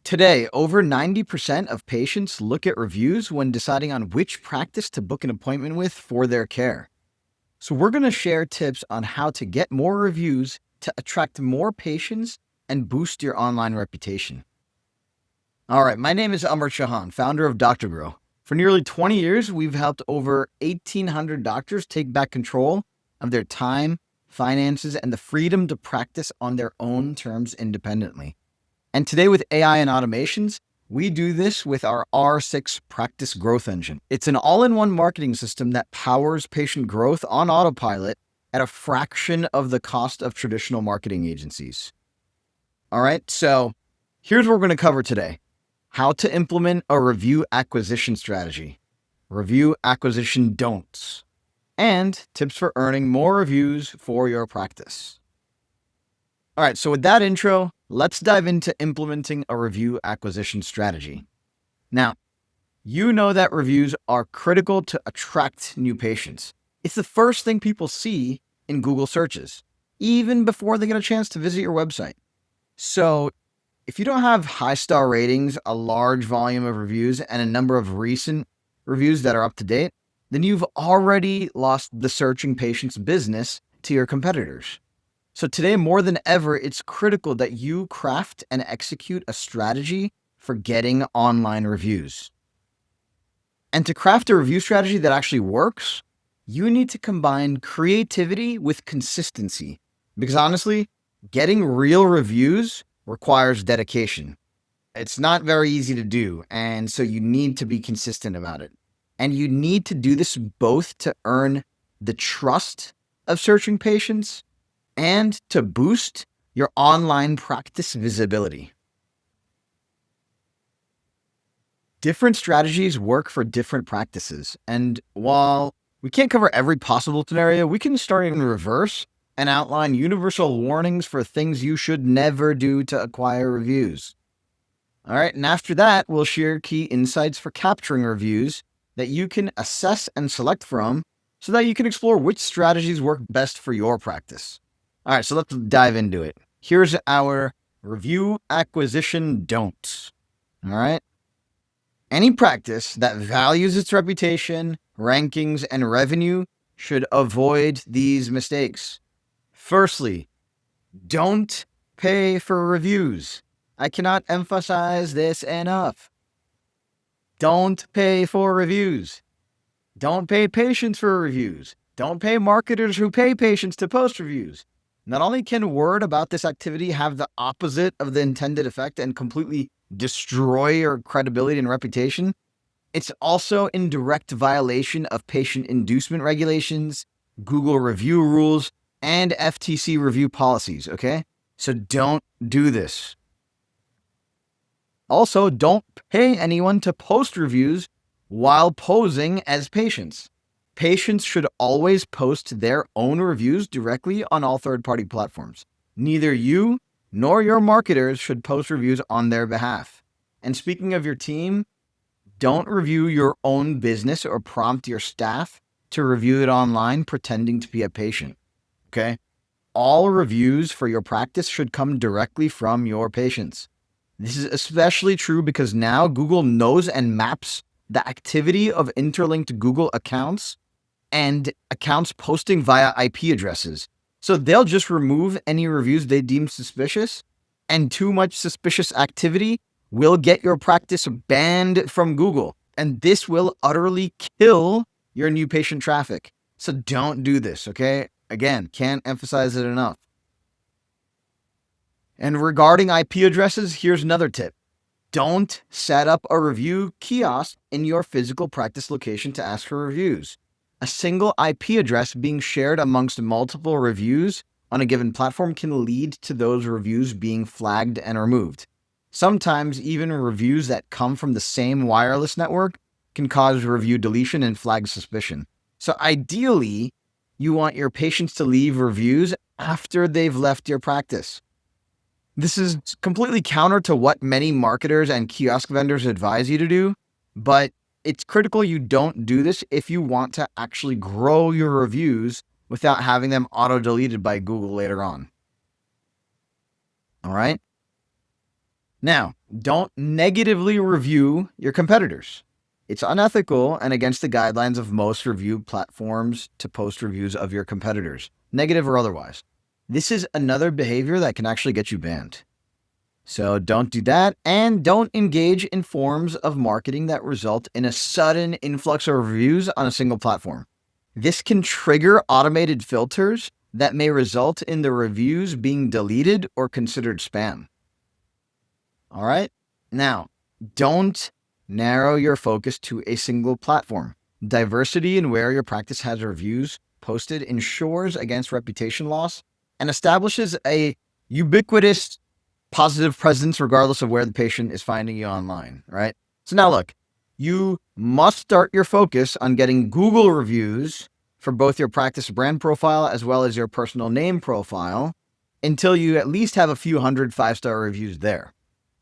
Today, over 90% of patients look at reviews when deciding on which practice to book an appointment with for their care. So, we're going to share tips on how to get more reviews to attract more patients and boost your online reputation. All right, my name is Amar Chahan, founder of Dr. Grow. For nearly 20 years, we've helped over 1,800 doctors take back control of their time, finances, and the freedom to practice on their own terms independently. And today, with AI and automations, we do this with our R6 Practice Growth Engine. It's an all-in-one marketing system that powers patient growth on autopilot at a fraction of the cost of traditional marketing agencies. All right, so here's what we're going to cover today: how to implement a review acquisition strategy, review acquisition don'ts, and tips for earning more reviews for your practice. All right, so with that intro, let's dive into implementing a review acquisition strategy. Now, you know that reviews are critical to attract new patients. It's the first thing people see in Google searches, even before they get a chance to visit your website. So, if you don't have high star ratings, a large volume of reviews, and a number of recent reviews that are up to date, then you've already lost the searching patient's business to your competitors. So today, more than ever, it's critical that you craft and execute a strategy for getting online reviews. And to craft a review strategy that actually works, you need to combine creativity with consistency. Because honestly, getting real reviews requires dedication. It's not very easy to do, and so you need to be consistent about it. And you need to do this both to earn the trust of searching patients and to boost your online practice visibility. Different strategies work for different practices. And while we can't cover every possible scenario, we can start in reverse and outline universal warnings for things you should never do to acquire reviews. All right, and after that, we'll share key insights for capturing reviews that you can assess and select from so that you can explore which strategies work best for your practice. All right, so let's dive into it. Here's our review acquisition don'ts. All right. Any practice that values its reputation, rankings, and revenue should avoid these mistakes. Firstly, don't pay for reviews. I cannot emphasize this enough. Don't pay for reviews. Don't pay patients for reviews. Don't pay marketers who pay patients to post reviews. Not only can word about this activity have the opposite of the intended effect and completely destroy your credibility and reputation, it's also in direct violation of patient inducement regulations, Google review rules, and FTC review policies, okay? So don't do this. Also, don't pay anyone to post reviews while posing as patients. Patients should always post their own reviews directly on all third-party platforms. Neither you nor your marketers should post reviews on their behalf. And speaking of your team, don't review your own business or prompt your staff to review it online pretending to be a patient, okay? All reviews for your practice should come directly from your patients. This is especially true because now Google knows and maps the activity of interlinked Google accounts and accounts posting via IP addresses. So they'll just remove any reviews they deem suspicious, and too much suspicious activity will get your practice banned from Google. And this will utterly kill your new patient traffic. So don't do this, okay? Again, can't emphasize it enough. And regarding IP addresses, here's another tip. Don't set up a review kiosk in your physical practice location to ask for reviews. A single IP address being shared amongst multiple reviews on a given platform can lead to those reviews being flagged and removed. Sometimes even reviews that come from the same wireless network can cause review deletion and flag suspicion. So ideally, you want your patients to leave reviews after they've left your practice. This is completely counter to what many marketers and kiosk vendors advise you to do, but it's critical you don't do this if you want to actually grow your reviews without having them auto-deleted by Google later on. All right? Now, don't negatively review your competitors. It's unethical and against the guidelines of most review platforms to post reviews of your competitors, negative or otherwise. This is another behavior that can actually get you banned. So don't do that, and don't engage in forms of marketing that result in a sudden influx of reviews on a single platform. This can trigger automated filters that may result in the reviews being deleted or considered spam. All right? Now, don't narrow your focus to a single platform. Diversity in where your practice has reviews posted ensures against reputation loss and establishes a ubiquitous positive presence regardless of where the patient is finding you online, right? So now look, you must start your focus on getting Google reviews for both your practice brand profile as well as your personal name profile until you at least have a few hundred 5-star reviews there.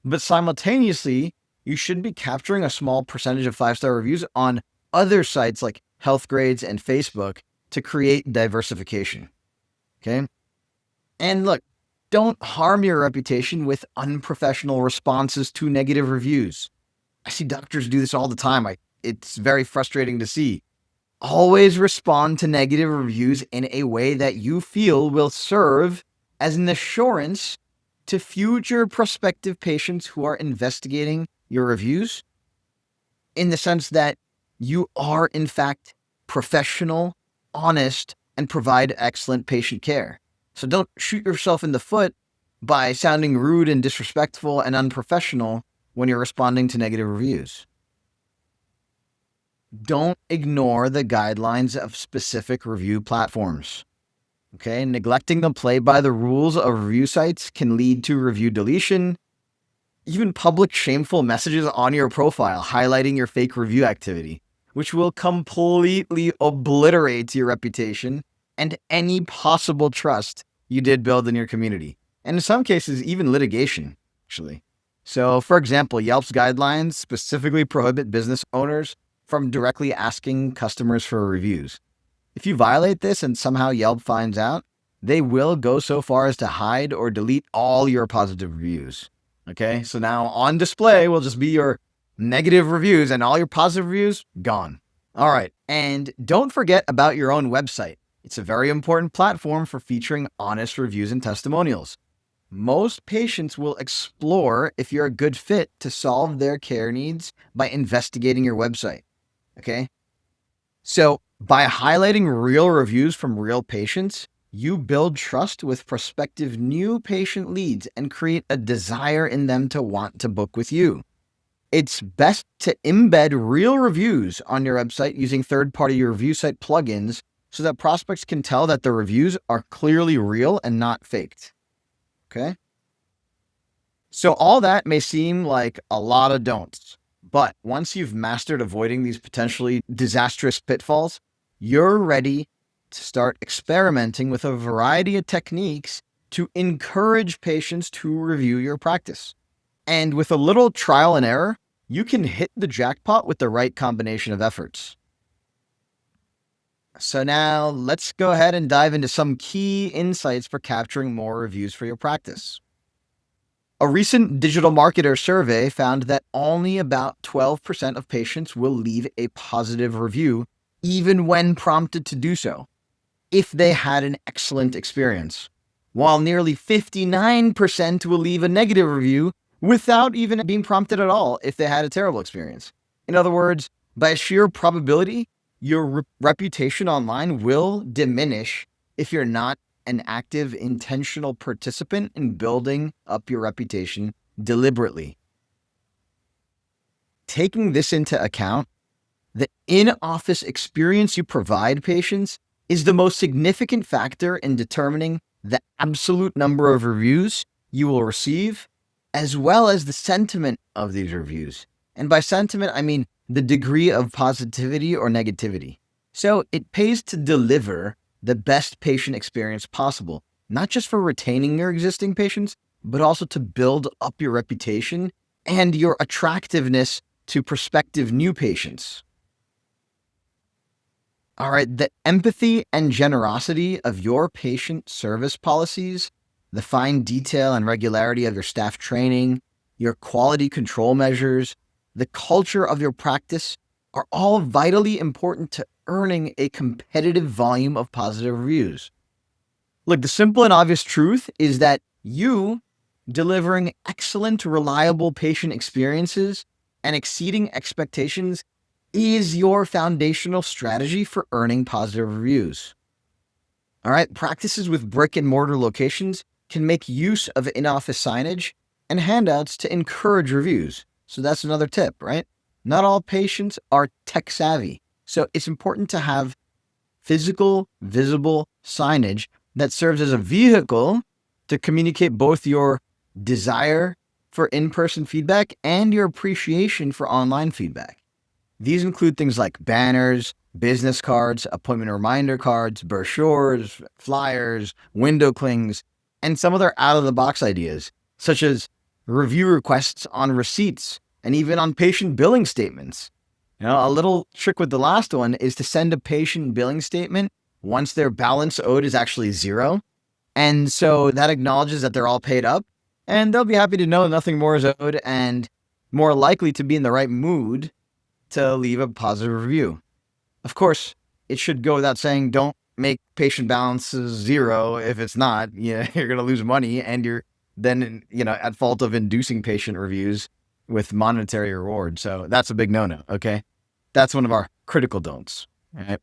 But simultaneously, you should be capturing a small percentage of 5-star reviews on other sites like Healthgrades and Facebook to create diversification. Okay? And look, don't harm your reputation with unprofessional responses to negative reviews. I see doctors do this all the time. It's very frustrating to see. Always respond to negative reviews in a way that you feel will serve as an assurance to future prospective patients who are investigating your reviews, in the sense that you are, in fact, professional, honest, and provide excellent patient care. So don't shoot yourself in the foot by sounding rude and disrespectful and unprofessional when you're responding to negative reviews. Don't ignore the guidelines of specific review platforms. Okay, neglecting to play by the rules of review sites can lead to review deletion, even public shameful messages on your profile highlighting your fake review activity, which will completely obliterate your reputation and any possible trust you did build in your community. And in some cases, even litigation, actually. So, for example, Yelp's guidelines specifically prohibit business owners from directly asking customers for reviews. If you violate this and somehow Yelp finds out, they will go so far as to hide or delete all your positive reviews. Okay, so now on display will just be your negative reviews, and all your positive reviews gone. All right, and don't forget about your own website. It's a very important platform for featuring honest reviews and testimonials. Most patients will explore if you're a good fit to solve their care needs by investigating your website. Okay, so by highlighting real reviews from real patients, you build trust with prospective new patient leads and create a desire in them to want to book with you. It's best to embed real reviews on your website using third-party review site plugins so that prospects can tell that the reviews are clearly real and not faked. Okay? So all that may seem like a lot of don'ts, but once you've mastered avoiding these potentially disastrous pitfalls, you're ready to start experimenting with a variety of techniques to encourage patients to review your practice. And with a little trial and error, you can hit the jackpot with the right combination of efforts. So now let's go ahead and dive into some key insights for capturing more reviews for your practice. A recent digital marketer survey found that only about 12% of patients will leave a positive review, even when prompted to do so, if they had an excellent experience, while nearly 59% will leave a negative review without even being prompted at all if they had a terrible experience. In other words, by sheer probability, your reputation online will diminish if you're not an active, intentional participant in building up your reputation deliberately. Taking this into account, the in-office experience you provide patients is the most significant factor in determining the absolute number of reviews you will receive, as well as the sentiment of these reviews. And by sentiment, I mean the degree of positivity or negativity. So it pays to deliver the best patient experience possible, not just for retaining your existing patients, but also to build up your reputation and your attractiveness to prospective new patients. All right, the empathy and generosity of your patient service policies, the fine detail and regularity of your staff training, your quality control measures, the culture of your practice are all vitally important to earning a competitive volume of positive reviews. Look, the simple and obvious truth is that you delivering excellent, reliable patient experiences and exceeding expectations is your foundational strategy for earning positive reviews. All right, practices with brick and mortar locations can make use of in-office signage and handouts to encourage reviews. So that's another tip, right? Not all patients are tech savvy. So it's important to have physical, visible signage that serves as a vehicle to communicate both your desire for in-person feedback and your appreciation for online feedback. These include things like banners, business cards, appointment reminder cards, brochures, flyers, window clings, and some other out-of-the-box ideas, such as review requests on receipts and even on patient billing statements. A little trick with the last one is to send a patient billing statement once their balance owed is actually zero. And so that acknowledges that they're all paid up, and they'll be happy to know nothing more is owed and more likely to be in the right mood to leave a positive review. Of course, it should go without saying, don't make patient balances zero if it's not. You're going to lose money, and you're then at fault of inducing patient reviews with monetary reward. So that's a big no-no, okay? That's one of our critical don'ts, right?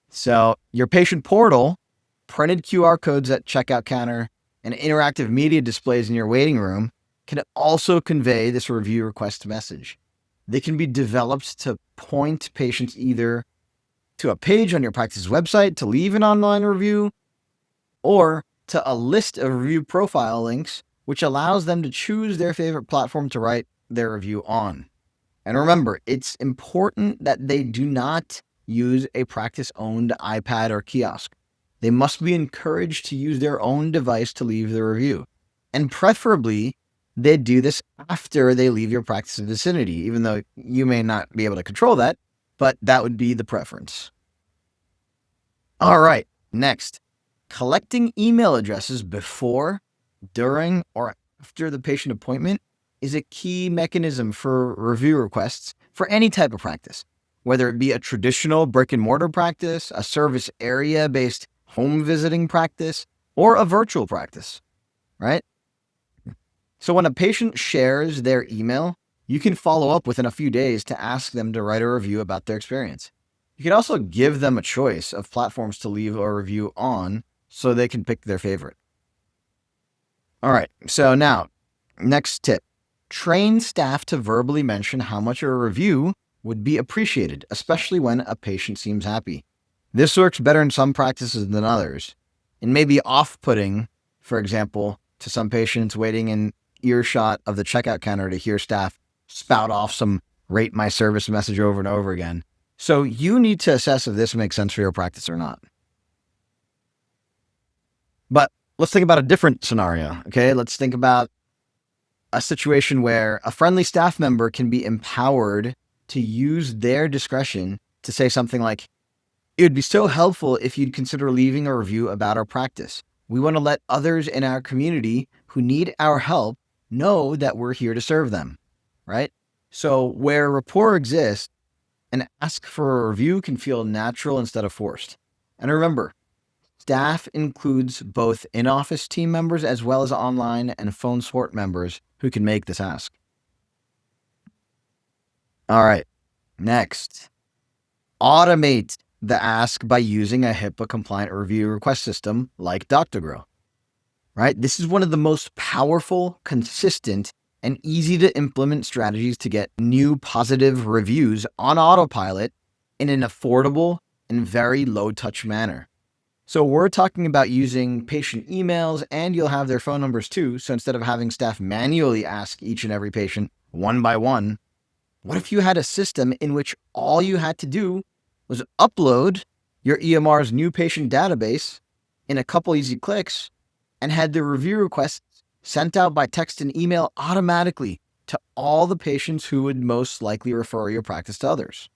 So your patient portal, printed QR codes at checkout counter, and interactive media displays in your waiting room can also convey this review request message. They can be developed to point patients either to a page on your practice website to leave an online review, or to a list of review profile links, which allows them to choose their favorite platform to write their review on. And remember, it's important that they do not use a practice-owned iPad or kiosk. They must be encouraged to use their own device to leave the review. And preferably, they do this after they leave your practice vicinity, even though you may not be able to control that, but that would be the preference. All right, next, collecting email addresses before, during, or after the patient appointment is a key mechanism for review requests for any type of practice, whether it be a traditional brick and mortar practice, a service area based home visiting practice, or a virtual practice, right? So when a patient shares their email, you can follow up within a few days to ask them to write a review about their experience. You can also give them a choice of platforms to leave a review on so they can pick their favorite. All right, so now, next tip. Train staff to verbally mention how much a review would be appreciated, especially when a patient seems happy. This works better in some practices than others. It may be off-putting, for example, to some patients waiting in earshot of the checkout counter to hear staff spout off some rate my service message over and over again. So you need to assess if this makes sense for your practice or not. But let's think about a different scenario, okay? Let's think about a situation where a friendly staff member can be empowered to use their discretion to say something like, it would be so helpful if you'd consider leaving a review about our practice. We want to let others in our community who need our help know that we're here to serve them, right? So where rapport exists, an ask for a review can feel natural instead of forced. And remember, staff includes both in-office team members as well as online and phone support members who can make this ask. All right, next, automate the ask by using a HIPAA-compliant review request system like Doctogro, right? This is one of the most powerful, consistent, and easy to implement strategies to get new positive reviews on autopilot in an affordable and very low-touch manner. So we're talking about using patient emails, and you'll have their phone numbers too. So instead of having staff manually ask each and every patient one by one, what if you had a system in which all you had to do was upload your EMR's new patient database in a couple easy clicks and had the review requests sent out by text and email automatically to all the patients who would most likely refer your practice to others?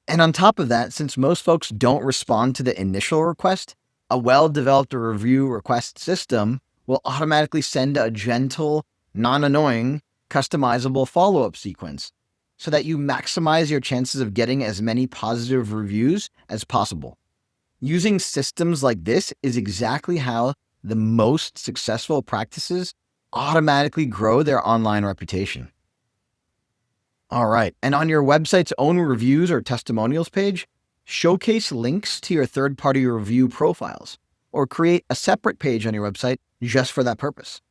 And on top of that, since most folks don't respond to the initial request, a well-developed review request system will automatically send a gentle, non-annoying, customizable follow-up sequence so that you maximize your chances of getting as many positive reviews as possible. Using systems like this is exactly how the most successful practices automatically grow their online reputation. All right, and on your website's own reviews or testimonials page, showcase links to your third-party review profiles, or create a separate page on your website just for that purpose.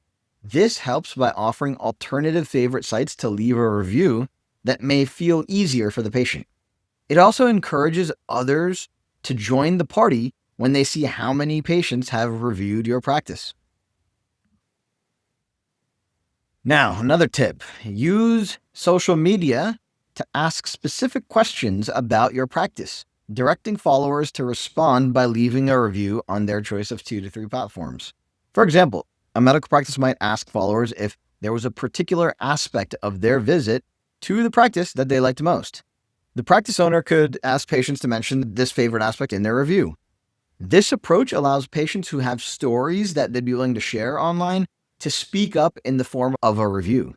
This helps by offering alternative favorite sites to leave a review that may feel easier for the patient. It also encourages others to join the party when they see how many patients have reviewed your practice. Now, another tip, use social media to ask specific questions about your practice, directing followers to respond by leaving a review on their choice of 2 to 3 platforms. For example, a medical practice might ask followers if there was a particular aspect of their visit to the practice that they liked most. The practice owner could ask patients to mention this favorite aspect in their review. This approach allows patients who have stories that they'd be willing to share online to speak up in the form of a review.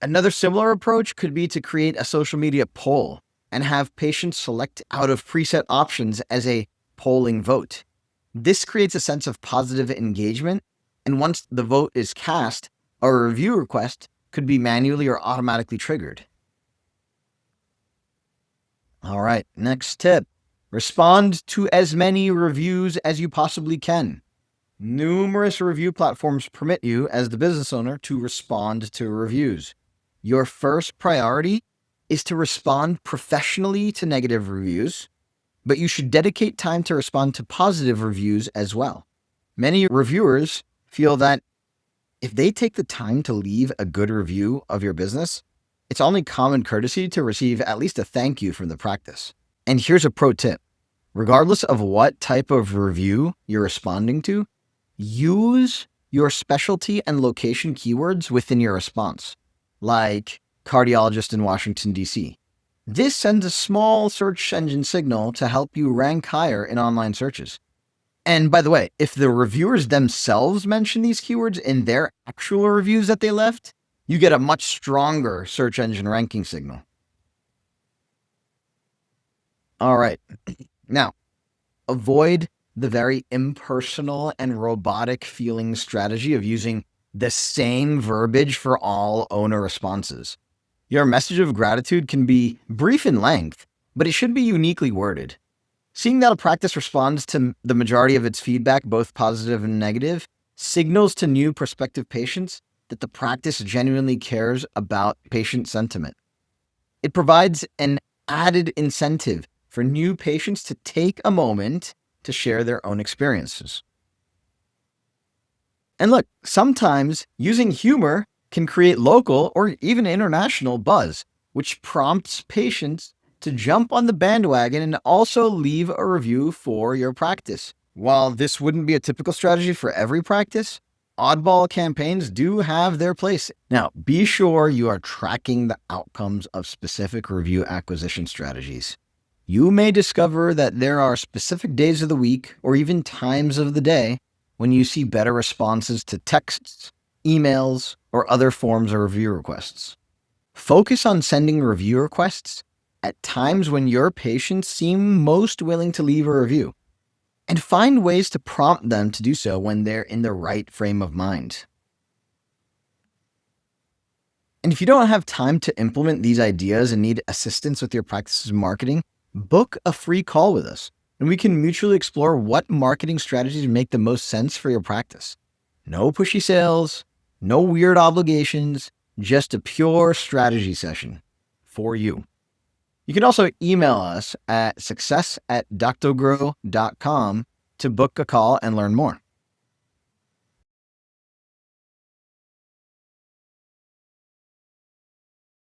Another similar approach could be to create a social media poll and have patients select out of preset options as a polling vote. This creates a sense of positive engagement, and once the vote is cast, a review request could be manually or automatically triggered. All right, next tip. Respond to as many reviews as you possibly can. Numerous review platforms permit you, as the business owner, to respond to reviews. Your first priority is to respond professionally to negative reviews, but you should dedicate time to respond to positive reviews as well. Many reviewers feel that if they take the time to leave a good review of your business, it's only common courtesy to receive at least a thank you from the practice. And here's a pro tip. Regardless of what type of review you're responding to, use your specialty and location keywords within your response, like cardiologist in Washington, D.C. This sends a small search engine signal to help you rank higher in online searches. And by the way, if the reviewers themselves mention these keywords in their actual reviews that they left, you get a much stronger search engine ranking signal. All right. Now, avoid the very impersonal and robotic feeling strategy of using the same verbiage for all owner responses. Your message of gratitude can be brief in length, but it should be uniquely worded. Seeing that a practice responds to the majority of its feedback, both positive and negative, signals to new prospective patients that the practice genuinely cares about patient sentiment. It provides an added incentive for new patients to take a moment to share their own experiences. And look, sometimes using humor can create local or even international buzz, which prompts patients to jump on the bandwagon and also leave a review for your practice. While this wouldn't be a typical strategy for every practice, oddball campaigns do have their place. Now, be sure you are tracking the outcomes of specific review acquisition strategies. You may discover that there are specific days of the week or even times of the day when you see better responses to texts, emails, or other forms of review requests. Focus on sending review requests at times when your patients seem most willing to leave a review, and find ways to prompt them to do so when they're in the right frame of mind. And if you don't have time to implement these ideas and need assistance with your practice's marketing, book a free call with us, and we can mutually explore what marketing strategies make the most sense for your practice. No pushy sales, no weird obligations, just a pure strategy session for you. You can also email us at success@doctogrow.com to book a call and learn more.